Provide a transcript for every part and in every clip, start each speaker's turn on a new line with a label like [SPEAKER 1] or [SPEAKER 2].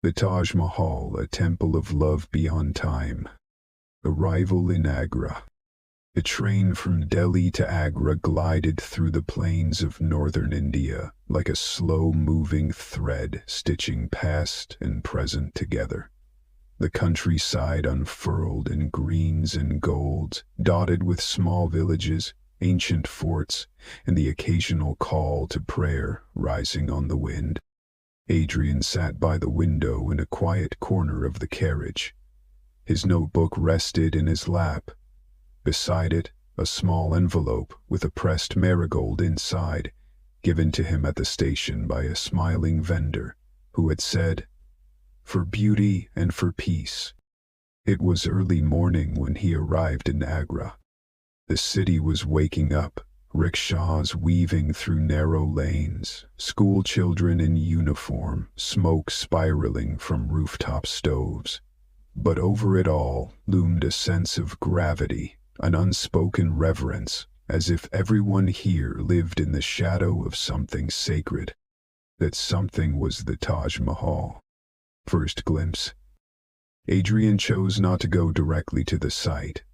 [SPEAKER 1] The Taj Mahal, a temple of love beyond time. Arrival in Agra. A train from Delhi to Agra glided through the plains of northern India like a slow-moving thread stitching past and present together. The countryside unfurled in greens and golds, dotted with small villages, ancient forts, and the occasional call to prayer rising on the wind. Adrian sat by the window in a quiet corner of the carriage. His notebook rested in his lap. Beside it, a small envelope with a pressed marigold inside, given to him at the station by a smiling vendor, who had said, "For beauty and for peace." It was early morning when he arrived in Agra. The city was waking up, rickshaws weaving through narrow lanes, school children in uniform, smoke spiraling from rooftop stoves. But over it all loomed a sense of gravity, an unspoken reverence, as if everyone here lived in the shadow of something sacred. That something was the Taj Mahal. First glimpse. Adrian chose not to go directly to the site.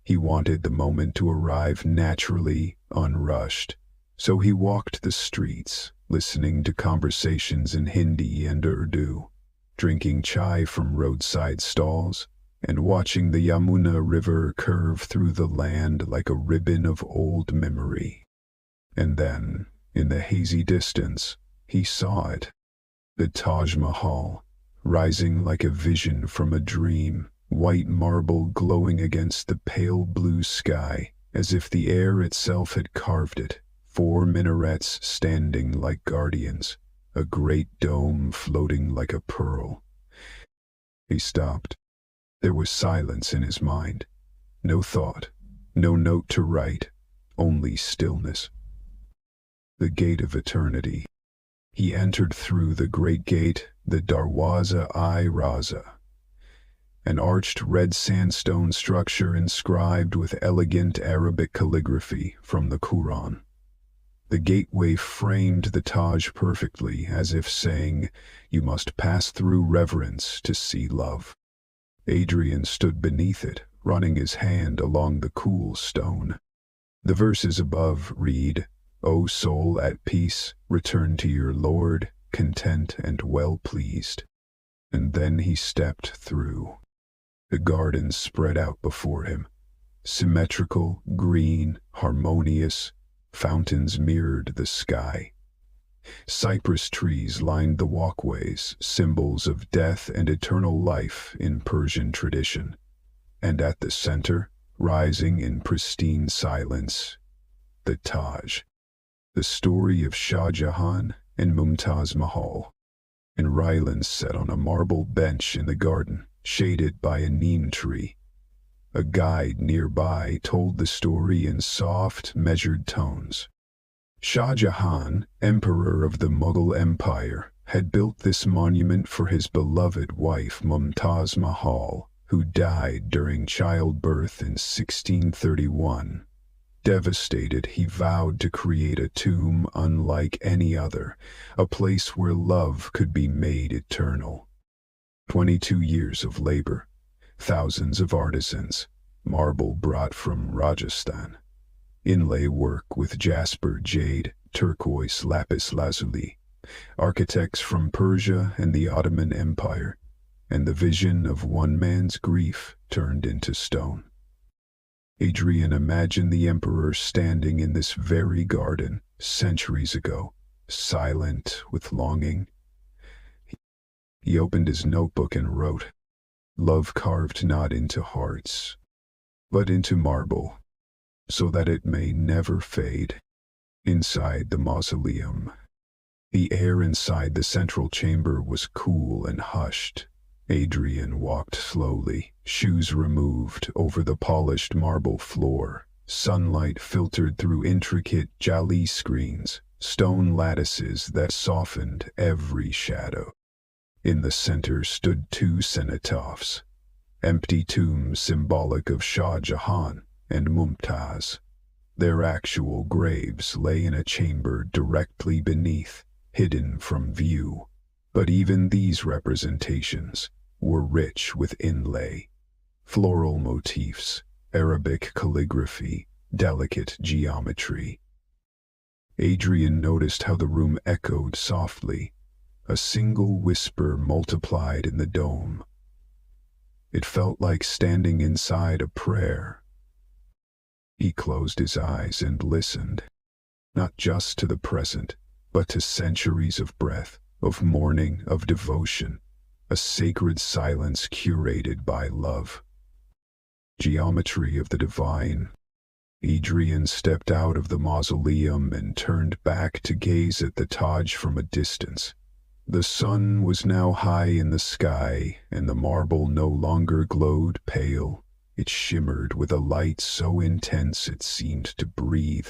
[SPEAKER 1] He wanted the moment to arrive naturally, unrushed. So he walked the streets, listening to conversations in Hindi and Urdu, drinking chai from roadside stalls, and watching the Yamuna River curve through the land like a ribbon of old memory. And then, in the hazy distance, he saw it. The Taj Mahal, rising like a vision from a dream, white marble glowing against the pale blue sky, as if the air itself had carved it, 4 minarets standing like guardians, a great dome floating like a pearl. He stopped. There was silence in his mind. No thought, no note to write, only stillness. The gate of eternity. He entered through the great gate, the Darwaza-i-Raza, an arched red sandstone structure inscribed with elegant Arabic calligraphy from the Quran. The gateway framed the Taj perfectly, as if saying, "You must pass through reverence to see love." Adrian stood beneath it, running his hand along the cool stone. The verses above read, "O soul at peace, return to your Lord, content and well pleased." And then he stepped through. The garden spread out before him, symmetrical, green, harmonious. Fountains mirrored the sky. Cypress trees lined the walkways, symbols of death and eternal life in Persian tradition. And at the center, rising in pristine silence, the Taj, the story of Shah Jahan and Mumtaz Mahal. And Rylands sat on a marble bench in the garden, shaded by a neem tree. A guide nearby told the story in soft, measured tones. Shah Jahan, emperor of the Mughal Empire, had built this monument for his beloved wife Mumtaz Mahal, who died during childbirth in 1631. Devastated, he vowed to create a tomb unlike any other, a place where love could be made eternal. 22 years of labor. Thousands of artisans, marble brought from Rajasthan, inlay work with jasper jade, turquoise lapis lazuli, architects from Persia and the Ottoman Empire, and the vision of one man's grief turned into stone. Adrian imagined the emperor standing in this very garden centuries ago, silent with longing. He opened his notebook and wrote, "Love carved not into hearts, but into marble, so that it may never fade." Inside the mausoleum, the air inside the central chamber was cool and hushed. Adrian walked slowly, shoes removed, over the polished marble floor. Sunlight filtered through intricate jali screens, stone lattices that softened every shadow. In the center stood 2 cenotaphs, empty tombs symbolic of Shah Jahan and Mumtaz. Their actual graves lay in a chamber directly beneath, hidden from view. But even these representations were rich with inlay, floral motifs, Arabic calligraphy, delicate geometry. Adrian noticed how the room echoed softly, a single whisper multiplied in the dome. It felt like standing inside a prayer. He closed his eyes and listened, not just to the present, but to centuries of breath, of mourning, of devotion, a sacred silence curated by love. Geometry of the divine. Adrian stepped out of the mausoleum and turned back to gaze at the Taj from a distance. The sun was now high in the sky, and the marble no longer glowed pale. It shimmered with a light so intense it seemed to breathe.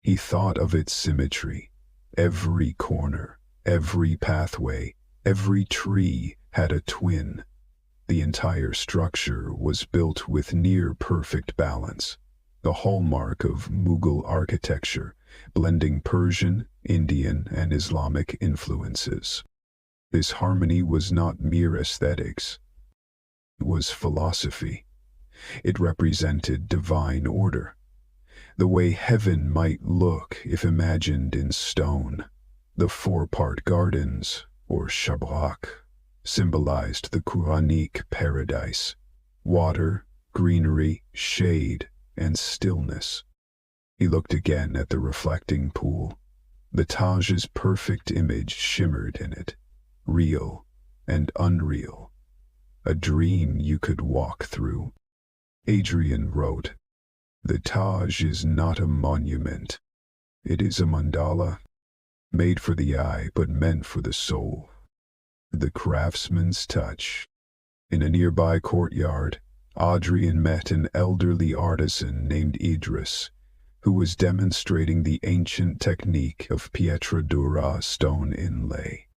[SPEAKER 1] He thought of its symmetry. Every corner, every pathway, every tree had a twin. The entire structure was built with near-perfect balance, the hallmark of Mughal architecture, blending Persian, Indian, and Islamic influences. This harmony was not mere aesthetics. It was philosophy. It represented divine order, the way heaven might look if imagined in stone. The four-part gardens, or shabrak, symbolized the Quranic paradise: water, greenery, shade, and stillness. He looked again at the reflecting pool. The Taj's perfect image shimmered in it, real and unreal, a dream you could walk through. Adrian wrote, "The Taj is not a monument. It is a mandala, made for the eye but meant for the soul." The craftsman's touch. In a nearby courtyard, Adrian met an elderly artisan named Idris, who was demonstrating the ancient technique of pietra dura stone inlay.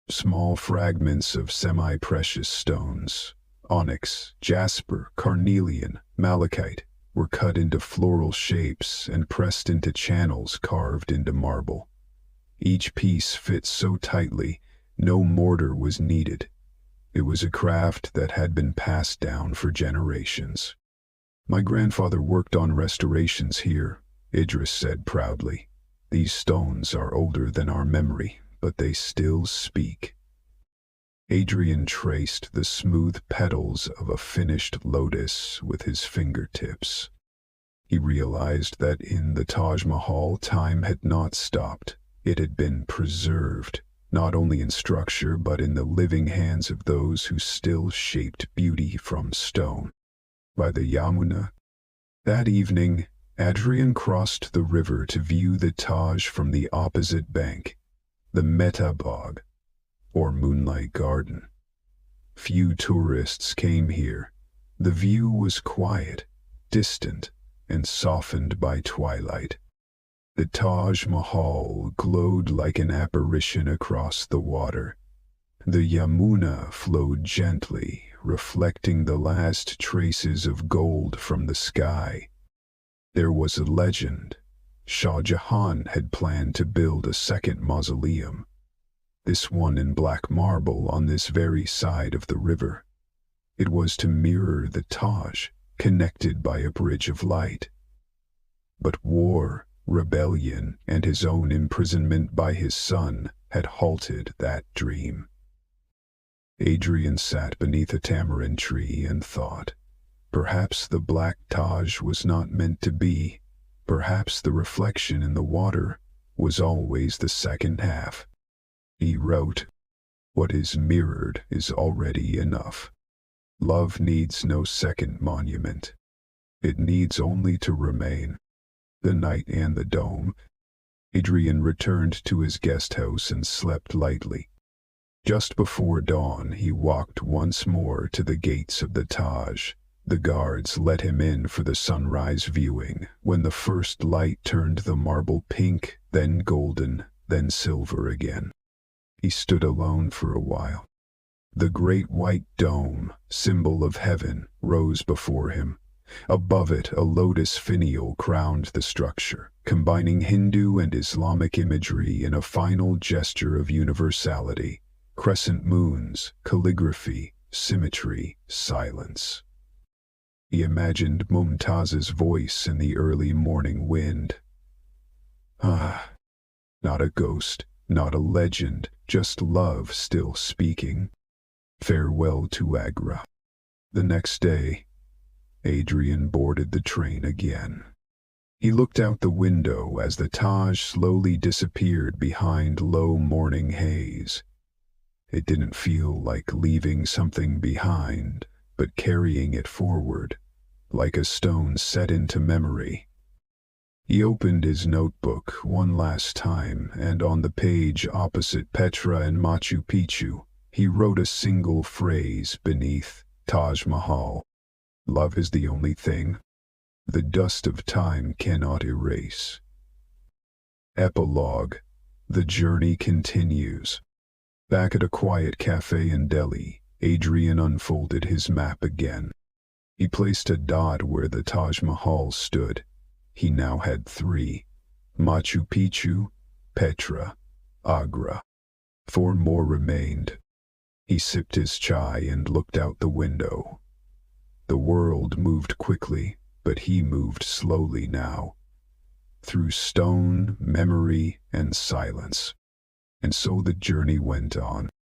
[SPEAKER 1] Small fragments of semi-precious stones, onyx, jasper, carnelian, malachite, were cut into floral shapes and pressed into channels carved into marble. Each piece fit so tightly, no mortar was needed. It was a craft that had been passed down for generations. "My grandfather worked on restorations here," Idris said proudly. "These stones are older than our memory, but they still speak." Adrian traced the smooth petals of a finished lotus with his fingertips. He realized that in the Taj Mahal time had not stopped. It had been preserved, not only in structure but in the living hands of those who still shaped beauty from stone. By the Yamuna. That evening, Adrian crossed the river to view the Taj from the opposite bank, the Mehta Bagh, or Moonlight Garden. Few tourists came here. The view was quiet, distant, and softened by twilight. The Taj Mahal glowed like an apparition across the water. The Yamuna flowed gently, reflecting the last traces of gold from the sky. There was a legend. Shah Jahan had planned to build a second mausoleum, this one in black marble on this very side of the river. It was to mirror the Taj, connected by a bridge of light. But war, rebellion, and his own imprisonment by his son had halted that dream. Adrian sat beneath a tamarind tree and thought. Perhaps the black Taj was not meant to be. Perhaps the reflection in the water was always the second half. He wrote, "What is mirrored is already enough. Love needs no second monument. It needs only to remain." The night and the dome. Adrian returned to his guest house and slept lightly. Just before dawn, he walked once more to the gates of the Taj. The guards let him in for the sunrise viewing, when the first light turned the marble pink, then golden, then silver again. He stood alone for a while. The great white dome, symbol of heaven, rose before him. Above it, a lotus finial crowned the structure, combining Hindu and Islamic imagery in a final gesture of universality. Crescent moons, calligraphy, symmetry, silence. He imagined Mumtaz's voice in the early morning wind. Ah, not a ghost, not a legend, just love still speaking. Farewell to Agra. The next day, Adrian boarded the train again. He looked out the window as the Taj slowly disappeared behind low morning haze. It didn't feel like leaving something behind, but carrying it forward, like a stone set into memory. He opened his notebook one last time, and on the page opposite Petra and Machu Picchu, he wrote a single phrase beneath Taj Mahal. Love is the only thing the dust of time cannot erase. Epilogue. The journey continues. Back at a quiet cafe in Delhi, Adrian unfolded his map again. He placed a dot where the Taj Mahal stood. He now had 3. Machu Picchu, Petra, Agra. 4 more remained. He sipped his chai and looked out the window. The world moved quickly, but he moved slowly now, through stone, memory, and silence. And so the journey went on.